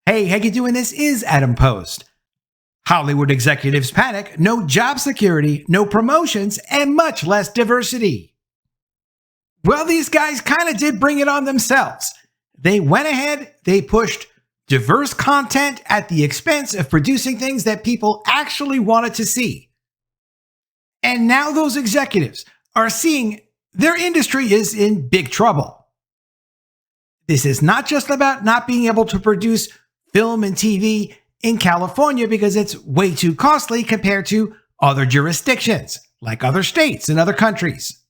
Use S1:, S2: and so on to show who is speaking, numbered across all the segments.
S1: Hey, how you doing? This is Adam Post. Hollywood executives panic, no job security, no promotions, and much less diversity. Well, these guys kind of did bring it on themselves. They went ahead, they pushed diverse content at the expense of producing things that people actually wanted to see. And now those executives are seeing their industry is in big trouble. This is not just about not being able to produce film and TV in California because it's way too costly compared to other jurisdictions, like other states and other countries.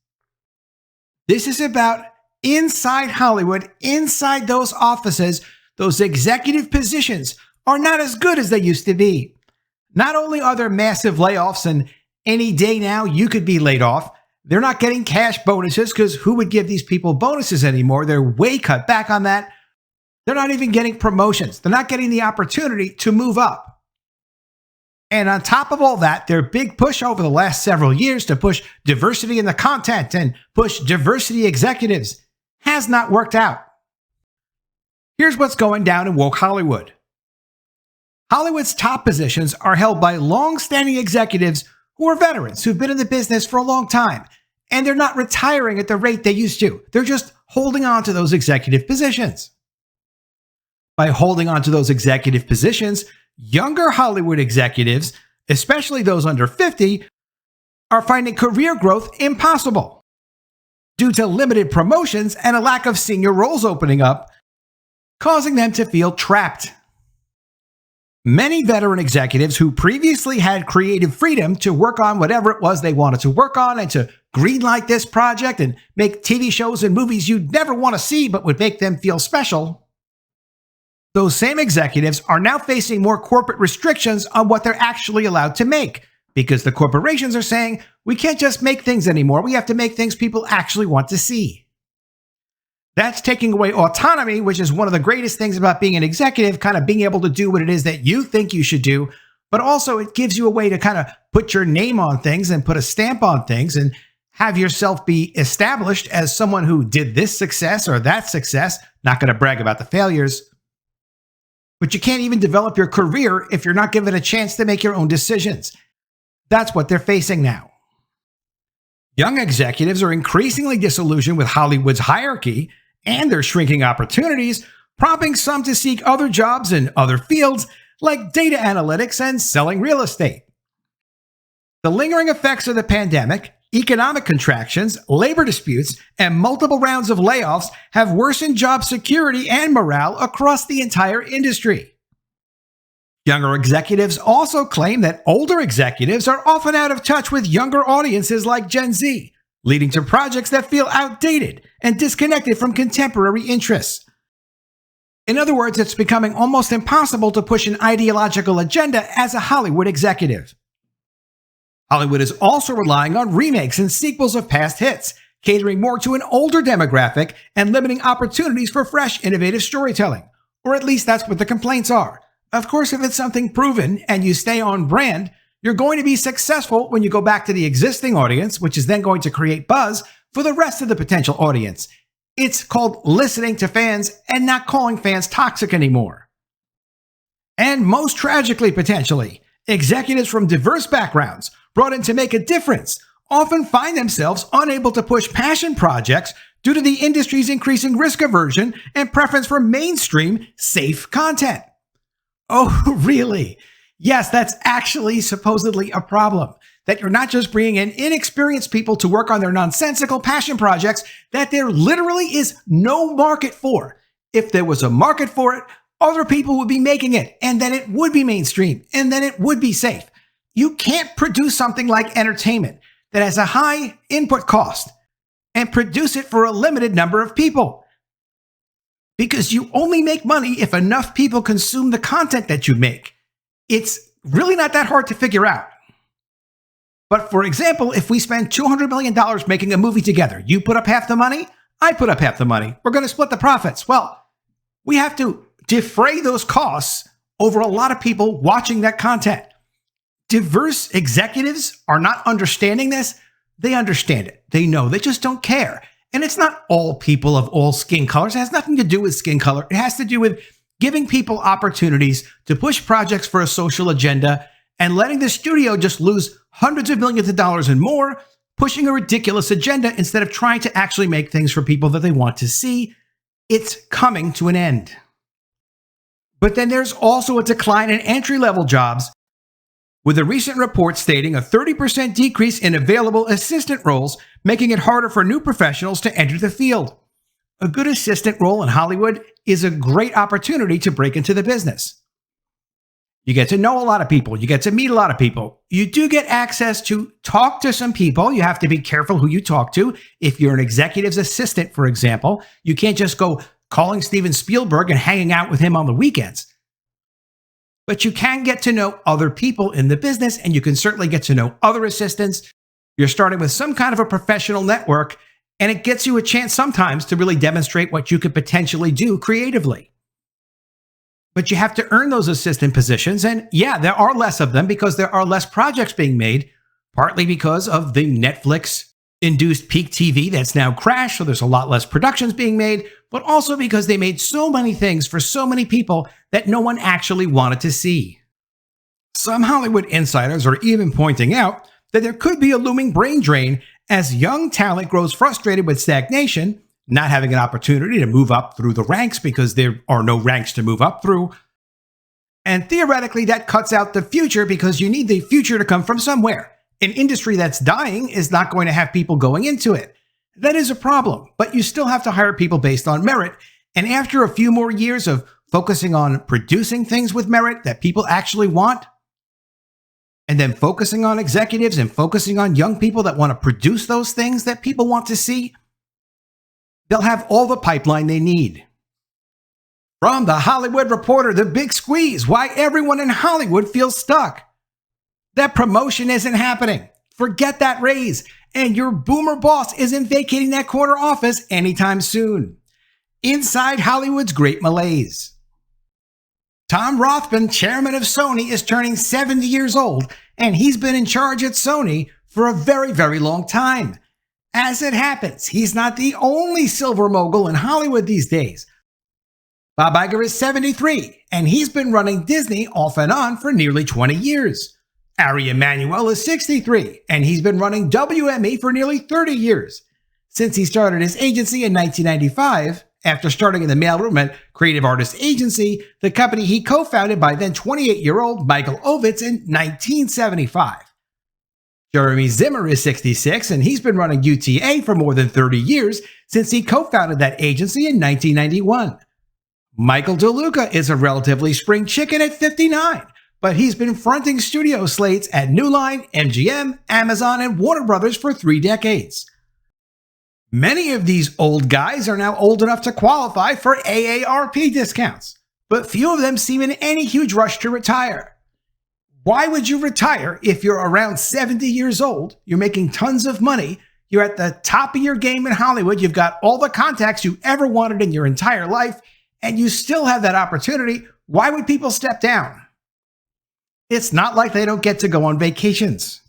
S1: This is about inside Hollywood, inside those offices, those executive positions are not as good as they used to be. Not only are there massive layoffs, and any day now you could be laid off, they're not getting cash bonuses because who would give these people bonuses anymore? They're way cut back on that. They're not even getting promotions. They're not getting the opportunity to move up. And on top of all that, their big push over the last several years to push diversity in the content and push diversity executives has not worked out. Here's what's going down in woke Hollywood. Hollywood's top positions are held by long-standing executives who are veterans who've been in the business for a long time, and they're not retiring at the rate they used to. They're just holding on to those executive positions. By holding on to those executive positions, younger Hollywood executives, especially those under 50, are finding career growth impossible due to limited promotions and a lack of senior roles opening up, causing them to feel trapped. Many veteran executives who previously had creative freedom to work on whatever it was they wanted to work on and to greenlight this project and make TV shows and movies you'd never want to see but would make them feel special, those same executives are now facing more corporate restrictions on what they're actually allowed to make because the corporations are saying, we can't just make things anymore. We have to make things people actually want to see. That's taking away autonomy, which is one of the greatest things about being an executive, kind of being able to do what it is that you think you should do, but also it gives you a way to kind of put your name on things and put a stamp on things and have yourself be established as someone who did this success or that success, not going to brag about the failures. But you can't even develop your career if you're not given a chance to make your own decisions. That's what they're facing now. Young executives are increasingly disillusioned with Hollywood's hierarchy and their shrinking opportunities, prompting some to seek other jobs in other fields like data analytics and selling real estate. The lingering effects of the pandemic, economic contractions, labor disputes, and multiple rounds of layoffs have worsened job security and morale across the entire industry. Younger executives also claim that older executives are often out of touch with younger audiences like Gen Z, leading to projects that feel outdated and disconnected from contemporary interests. In other words, it's becoming almost impossible to push an ideological agenda as a Hollywood executive. Hollywood is also relying on remakes and sequels of past hits, catering more to an older demographic and limiting opportunities for fresh, innovative storytelling. Or at least that's what the complaints are. Of course, if it's something proven and you stay on brand, you're going to be successful when you go back to the existing audience, which is then going to create buzz for the rest of the potential audience. It's called listening to fans and not calling fans toxic anymore. And most tragically, potentially, executives from diverse backgrounds brought in to make a difference often find themselves unable to push passion projects due to the industry's increasing risk aversion and preference for mainstream, safe content. Oh, really? Yes, that's actually supposedly a problem. That you're not just bringing in inexperienced people to work on their nonsensical passion projects that there literally is no market for. If there was a market for it, other people would be making it, and then it would be mainstream, and then it would be safe. You can't produce something like entertainment that has a high input cost and produce it for a limited number of people. Because you only make money if enough people consume the content that you make. It's really not that hard to figure out. But for example, if we spend $200 million making a movie together, you put up half the money, I put up half the money. We're going to split the profits. Well, we have to defray those costs over a lot of people watching that content. Diverse executives are not understanding this. They understand it. They know. They just don't care. And it's not all people of all skin colors. It has nothing to do with skin color. It has to do with giving people opportunities to push projects for a social agenda, and letting the studio just lose hundreds of millions of dollars and more, pushing a ridiculous agenda instead of trying to actually make things for people that they want to see. It's coming to an end. But then there's also a decline in entry-level jobs, with a recent report stating a 30% decrease in available assistant roles, making it harder for new professionals to enter the field. A good assistant role in Hollywood is a great opportunity to break into the business. You get to know a lot of people. You get to meet a lot of people. You do get access to talk to some people. You have to be careful who you talk to. If you're an executive's assistant, for example, you can't just go calling Steven Spielberg and hanging out with him on the weekends. But you can get to know other people in the business, and you can certainly get to know other assistants. You're starting with some kind of a professional network, and it gets you a chance sometimes to really demonstrate what you could potentially do creatively. But you have to earn those assistant positions, and yeah, there are less of them because there are less projects being made, partly because of the Netflix-induced peak TV that's now crashed, so there's a lot less productions being made, but also because they made so many things for so many people that no one actually wanted to see. Some Hollywood insiders are even pointing out that there could be a looming brain drain as young talent grows frustrated with stagnation, not having an opportunity to move up through the ranks because there are no ranks to move up through. And theoretically, that cuts out the future because you need the future to come from somewhere. An industry that's dying is not going to have people going into it. That is a problem, but you still have to hire people based on merit. And after a few more years of focusing on producing things with merit that people actually want, and then focusing on executives and focusing on young people that want to produce those things that people want to see, they'll have all the pipeline they need. From The Hollywood Reporter, The Big Squeeze, why everyone in Hollywood feels stuck. That promotion isn't happening. Forget that raise. And your boomer boss isn't vacating that corner office anytime soon. Inside Hollywood's Great Malaise. Tom Rothman, chairman of Sony, is turning 70 years old, and he's been in charge at Sony for a very, very long time. As it happens, he's not the only silver mogul in Hollywood these days. Bob Iger is 73, and he's been running Disney off and on for nearly 20 years. Ari Emanuel is 63, and he's been running WME for nearly 30 years. Since he started his agency in 1995, after starting in the mailroom at Creative Artists Agency, the company he co-founded by then 28-year-old Michael Ovitz in 1975. Jeremy Zimmer is 66, and he's been running UTA for more than 30 years since he co-founded that agency in 1991. Michael DeLuca is a relatively spring chicken at 59, but he's been fronting studio slates at New Line, MGM, Amazon, and Warner Brothers for 3 decades. Many of these old guys are now old enough to qualify for AARP discounts, but few of them seem in any huge rush to retire. Why would you retire if you're around 70 years old, you're making tons of money, you're at the top of your game in Hollywood, you've got all the contacts you ever wanted in your entire life, and you still have that opportunity? Why would people step down? It's not like they don't get to go on vacations.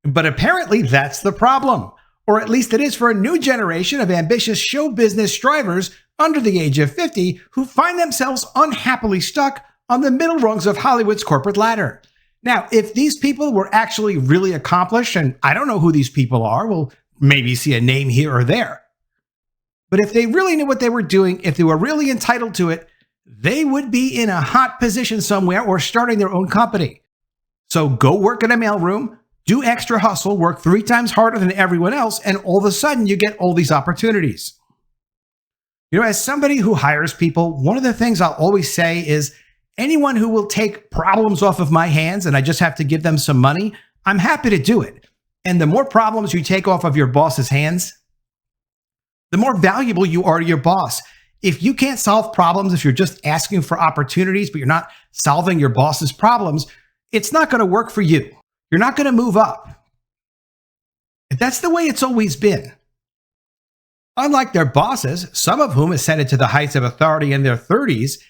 S1: But apparently that's the problem, or at least it is for a new generation of ambitious show business strivers under the age of 50 who find themselves unhappily stuck on the middle rungs of Hollywood's corporate ladder. Now, if these people were actually really accomplished, and I don't know who these people are, we'll maybe see a name here or there. But if they really knew what they were doing, if they were really entitled to it, they would be in a hot position somewhere or starting their own company. So go work in a mailroom, do extra hustle, work 3 times harder than everyone else, and all of a sudden you get all these opportunities. You know, as somebody who hires people, one of the things I'll always say is, anyone who will take problems off of my hands and I just have to give them some money, I'm happy to do it. And the more problems you take off of your boss's hands, the more valuable you are to your boss. If you can't solve problems, if you're just asking for opportunities, but you're not solving your boss's problems, it's not going to work for you. You're not going to move up. That's the way it's always been. Unlike their bosses, some of whom ascended to the heights of authority in their 30s,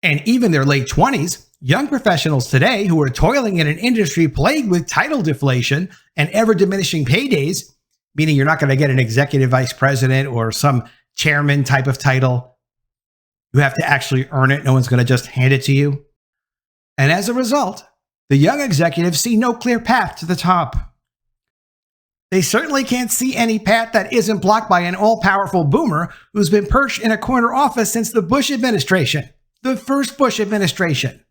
S1: and even their late 20s, young professionals today who are toiling in an industry plagued with title deflation and ever-diminishing paydays, meaning you're not going to get an executive vice president or some chairman type of title. You have to actually earn it. No one's going to just hand it to you. And as a result, the young executives see no clear path to the top. They certainly can't see any path that isn't blocked by an all-powerful boomer who's been perched in a corner office since the Bush administration, the first Bush administration.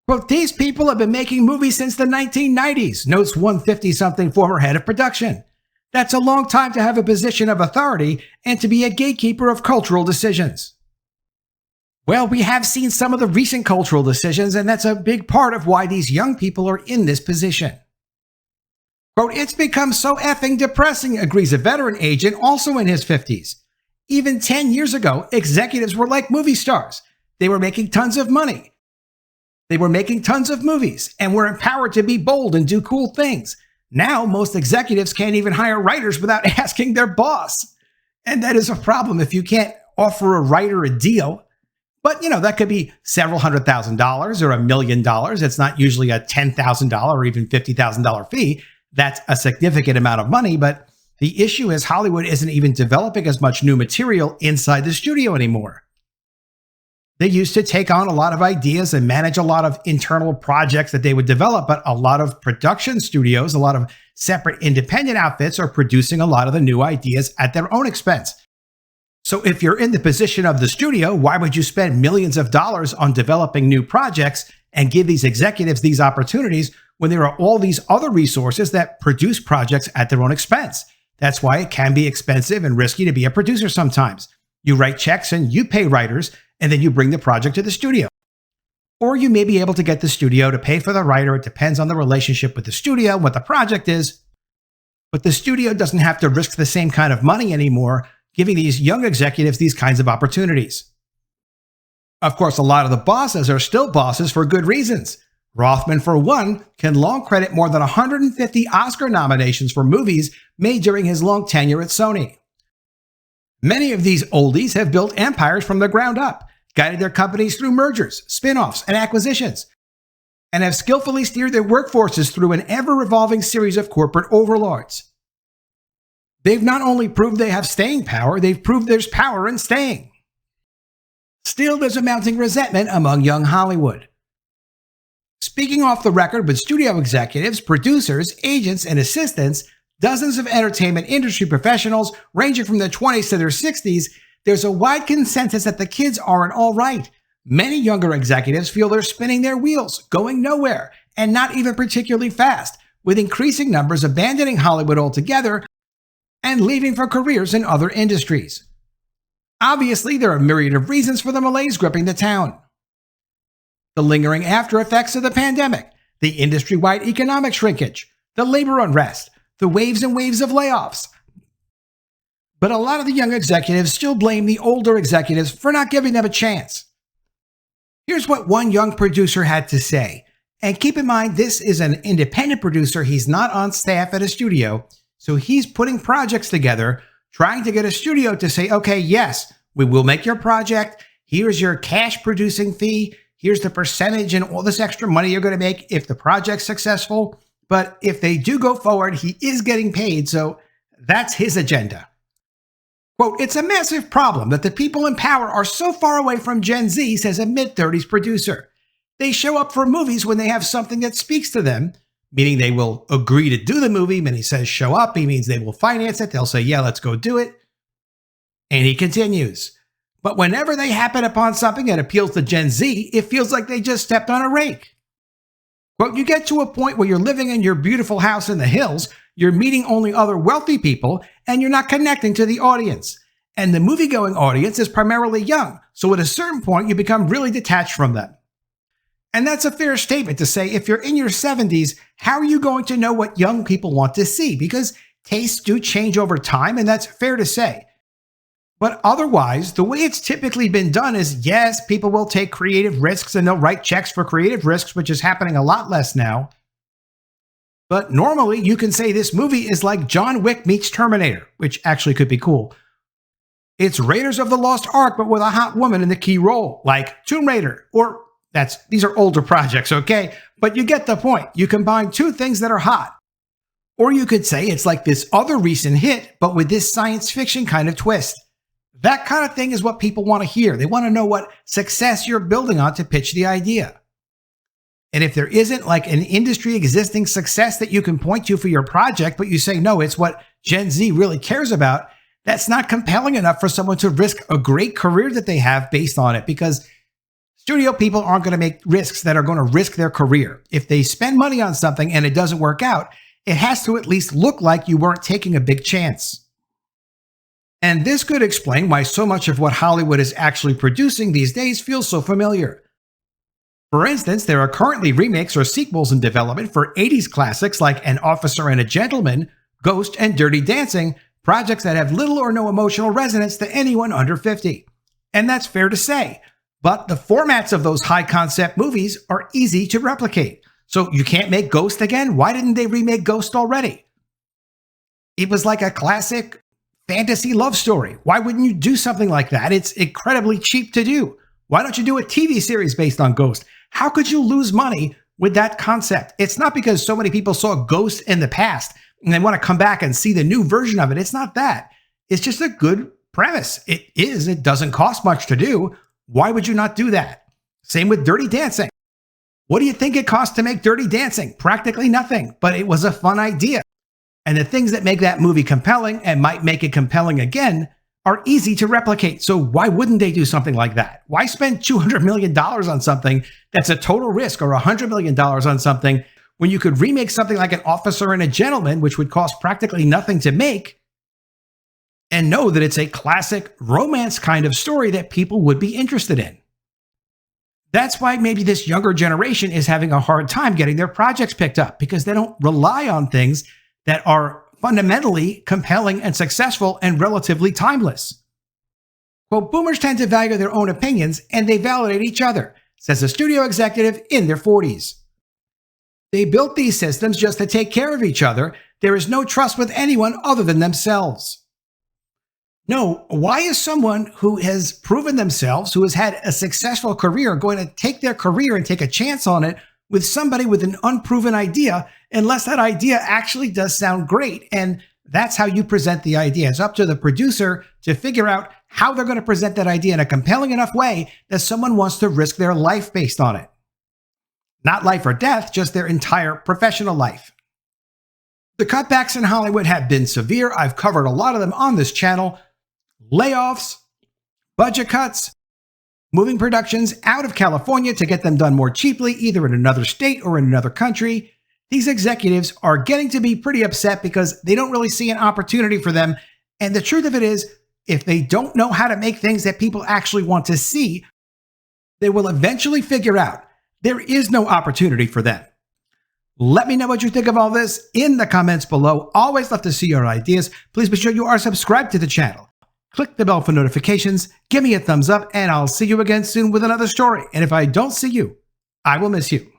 S1: Quote, these people have been making movies since the 1990s, notes one 50-something former head of production. That's a long time to have a position of authority and to be a gatekeeper of cultural decisions. Well, we have seen some of the recent cultural decisions, and that's a big part of why these young people are in this position. Quote, it's become so effing depressing, agrees a veteran agent also in his 50s. Even 10 years ago, executives were like movie stars. They were making tons of money. They were making tons of movies and were empowered to be bold and do cool things. Now, most executives can't even hire writers without asking their boss. And that is a problem if you can't offer a writer a deal. But, that could be several $100,000 or $1 million. It's not usually a $10,000 or even $50,000 fee. That's a significant amount of money. But the issue is Hollywood isn't even developing as much new material inside the studio anymore. They used to take on a lot of ideas and manage a lot of internal projects that they would develop, but a lot of production studios, a lot of separate independent outfits are producing a lot of the new ideas at their own expense. So if you're in the position of the studio, why would you spend millions of dollars on developing new projects and give these executives these opportunities when there are all these other resources that produce projects at their own expense? That's why it can be expensive and risky to be a producer sometimes. You write checks and you pay writers, and then you bring the project to the studio. Or you may be able to get the studio to pay for the writer. It depends on the relationship with the studio, what the project is. But the studio doesn't have to risk the same kind of money anymore, giving these young executives these kinds of opportunities. Of course, a lot of the bosses are still bosses for good reasons. Rothman, for one, can long credit more than 150 Oscar nominations for movies made during his long tenure at Sony. Many of these oldies have built empires from the ground up, guided their companies through mergers, spin-offs, and acquisitions, and have skillfully steered their workforces through an ever-revolving series of corporate overlords. They've not only proved they have staying power, they've proved there's power in staying. Still, there's a mounting resentment among young Hollywood. Speaking off the record with studio executives, producers, agents, and assistants, dozens of entertainment industry professionals ranging from their 20s to their 60s, there's a wide consensus that the kids aren't all right. Many younger executives feel they're spinning their wheels, going nowhere, and not even particularly fast, with increasing numbers abandoning Hollywood altogether and leaving for careers in other industries. Obviously, there are a myriad of reasons for the malaise gripping the town. The lingering after effects of the pandemic, the industry-wide economic shrinkage, the labor unrest, the waves and waves of layoffs. But a lot of the young executives still blame the older executives for not giving them a chance. Here's what one young producer had to say. And keep in mind, this is an independent producer. He's not on staff at a studio. So he's putting projects together, trying to get a studio to say, okay, yes, we will make your project. Here's your cash producing fee. Here's the percentage and all this extra money you're going to make if the project's successful. But if they do go forward, he is getting paid. So that's his agenda. Quote, it's a massive problem that the people in power are so far away from Gen Z, says a mid-30s producer. They show up for movies when they have something that speaks to them, meaning they will agree to do the movie. When he says show up, he means they will finance it. They'll say, yeah, let's go do it. And he continues. But whenever they happen upon something that appeals to Gen Z, it feels like they just stepped on a rake. Quote, you get to a point where you're living in your beautiful house in the hills, you're meeting only other wealthy people, and you're not connecting to the audience. And the movie-going audience is primarily young, so at a certain point, you become really detached from them. And that's a fair statement to say if you're in your 70s, how are you going to know what young people want to see? Because tastes do change over time, and that's fair to say. But otherwise, the way it's typically been done is, yes, people will take creative risks and they'll write checks for creative risks, which is happening a lot less now. But normally, you can say this movie is like John Wick meets Terminator, which actually could be cool. It's Raiders of the Lost Ark, but with a hot woman in the key role, like Tomb Raider, or these are older projects, okay? But you get the point. You combine two things that are hot. Or you could say it's like this other recent hit, but with this science fiction kind of twist. That kind of thing is what people want to hear. They want to know what success you're building on to pitch the idea. And if there isn't like an industry existing success that you can point to for your project, but you say, no, it's what Gen Z really cares about, that's not compelling enough for someone to risk a great career that they have based on it, because studio people aren't going to make risks that are going to risk their career. If they spend money on something and it doesn't work out, it has to at least look like you weren't taking a big chance. And this could explain why so much of what Hollywood is actually producing these days feels so familiar. For instance, there are currently remakes or sequels in development for 80s classics like An Officer and a Gentleman, Ghost, and Dirty Dancing, projects that have little or no emotional resonance to anyone under 50. And that's fair to say. But the formats of those high-concept movies are easy to replicate. So you can't make Ghost again? Why didn't they remake Ghost already? It was like a classic fantasy love story. Why wouldn't you do something like that? It's incredibly cheap to do. Why don't you do a TV series based on Ghost? How could you lose money with that concept? It's not because so many people saw Ghost in the past and they want to come back and see the new version of it. It's not that. It's just a good premise. It doesn't cost much to do. Why would you not do that? Same with Dirty Dancing. What do you think it cost to make Dirty Dancing? Practically nothing, but it was a fun idea. And the things that make that movie compelling and might make it compelling again are easy to replicate. So why wouldn't they do something like that? Why spend $200 million on something that's a total risk, or $100 million on something when you could remake something like An Officer and a Gentleman, which would cost practically nothing to make, and know that it's a classic romance kind of story that people would be interested in? That's why maybe this younger generation is having a hard time getting their projects picked up, because they don't rely on things that are fundamentally compelling and successful and relatively timeless. Well, boomers tend to value their own opinions and they validate each other, says a studio executive in their 40s. They built these systems just to take care of each other. There is no trust with anyone other than themselves. No, why is someone who has proven themselves, who has had a successful career, going to take their career and take a chance on it with somebody with an unproven idea, unless that idea actually does sound great? And that's how you present the idea. It's up to the producer to figure out how they're going to present that idea in a compelling enough way that someone wants to risk their life based on it. Not life or death, just their entire professional life. The cutbacks in Hollywood have been severe. I've covered a lot of them on this channel. Layoffs, budget cuts, moving productions out of California to get them done more cheaply, either in another state or in another country. These executives are getting to be pretty upset because they don't really see an opportunity for them. And the truth of it is, if they don't know how to make things that people actually want to see, they will eventually figure out there is no opportunity for them. Let me know what you think of all this in the comments below. Always love to see your ideas. Please be sure you are subscribed to the channel. Click the bell for notifications, give me a thumbs up, and I'll see you again soon with another story. And if I don't see you, I will miss you.